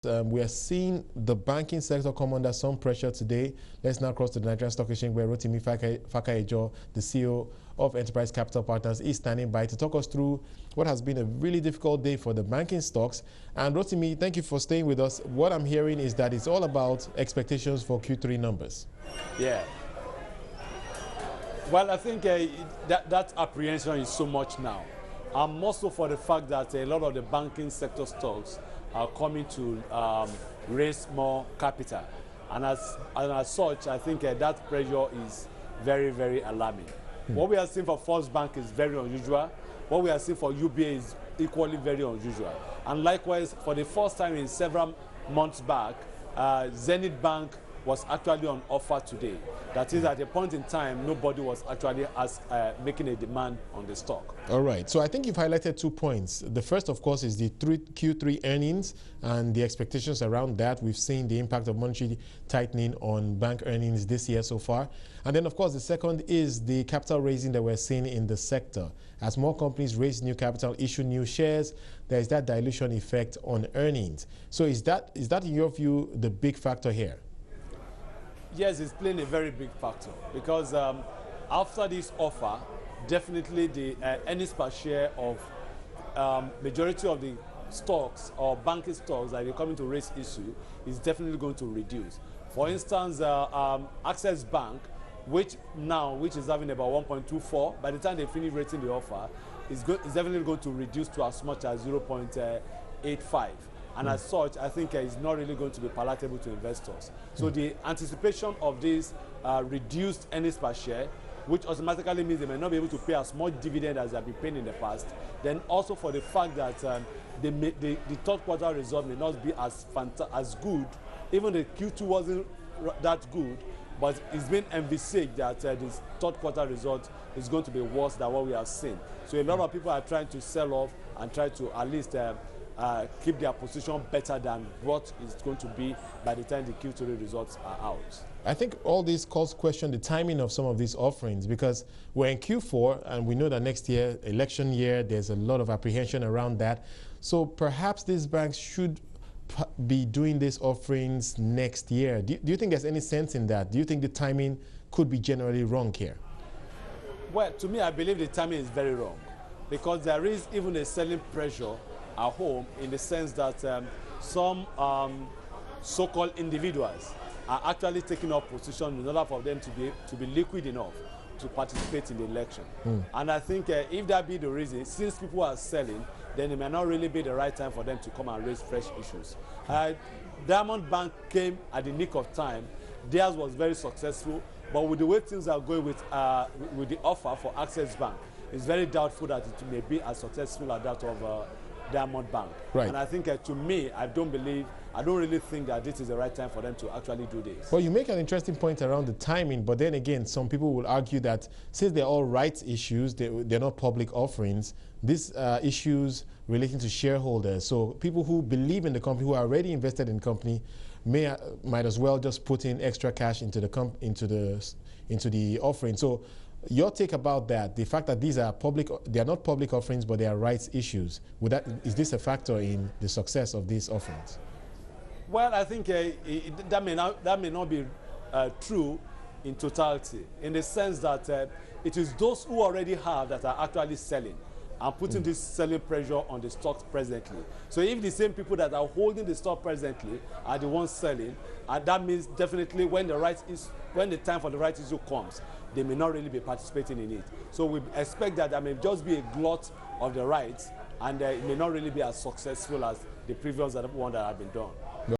We are seeing the banking sector come under some pressure today. Let's now cross to the Nigerian Stock Exchange, where Rotimi Fakayejo, the CEO of Enterprise Capital Partners, is standing by to talk us through what has been a really difficult day for the banking stocks. And Rotimi, thank you for staying with us. What I'm hearing is that it's all about expectations for Q3 numbers. Yeah. Well, I think that apprehension is so much now. I'm also for the fact that a lot of the banking sector stocks are coming to raise more capital. And as such, I think that pressure is very, very alarming. What we are seeing for First Bank is very unusual. What we are seeing for UBA is equally very unusual. And likewise, for the first time in several months back, Zenith Bank was actually on offer today. That is, at a point in time, nobody was actually making a demand on the stock. All right. So I think you've highlighted 2 points. The first, of course, is the Q3 earnings and the expectations around that. We've seen the impact of monetary tightening on bank earnings this year so far. And then, of course, the second is the capital raising that we're seeing in the sector. As more companies raise new capital, issue new shares, there is that dilution effect on earnings. So is that, in your view, the big factor here? Yes, it's playing a very big factor because after this offer, definitely the earnings per share of majority of the stocks or banking stocks that are coming to raise issue is definitely going to reduce. For instance, Access Bank, which is having about 1.24, by the time they finish rating the offer, is definitely going to reduce to as much as 0.85. And as such, I think it's not really going to be palatable to investors. So the anticipation of this reduced earnings per share, which automatically means they may not be able to pay as much dividend as they've been paying in the past. Then also for the fact that the third quarter result may not be as good. Even the Q2 wasn't that good, but it's been envisaged that this third quarter result is going to be worse than what we have seen. So a lot of people are trying to sell off and try to at least keep their position better than what is going to be by the time the Q3 results are out. I think all this calls question the timing of some of these offerings, because we're in Q4 and we know that next year, election year, there's a lot of apprehension around that. So perhaps these banks should be doing these offerings next year. Do you think there's any sense in that? Do you think the timing could be generally wrong here? Well, to me, I believe the timing is very wrong, because there is even a selling pressure at home, in the sense that some so-called individuals are actually taking up position in order for them to be liquid enough to participate in the election. And I think if that be the reason, since people are selling, then it may not really be the right time for them to come and raise fresh issues. Diamond Bank came at the nick of time. Theirs was very successful, but with the way things are going with the offer for Access Bank, it's very doubtful that it may be as successful as that of Diamond Bank. Right. And I think to me, I don't really think that this is the right time for them to actually do this. Well, you make an interesting point around the timing, but then again, some people will argue that since they're all rights issues, they're not public offerings, these issues relating to shareholders. So people who believe in the company, who are already invested in the company, might as well just put in extra cash into the offering. So your take about that, the fact that these are they are not public offerings, but they are rights issues, is this a factor in the success of these offerings? Well, I think that may not be true in totality, in the sense that it is those who already have that are actually selling and putting this selling pressure on the stocks presently. So if the same people that are holding the stock presently are the ones selling, and that means definitely when the time for the right issue comes, they may not really be participating in it. So we expect that there may just be a glut of the rights, and it may not really be as successful as the previous one that have been done.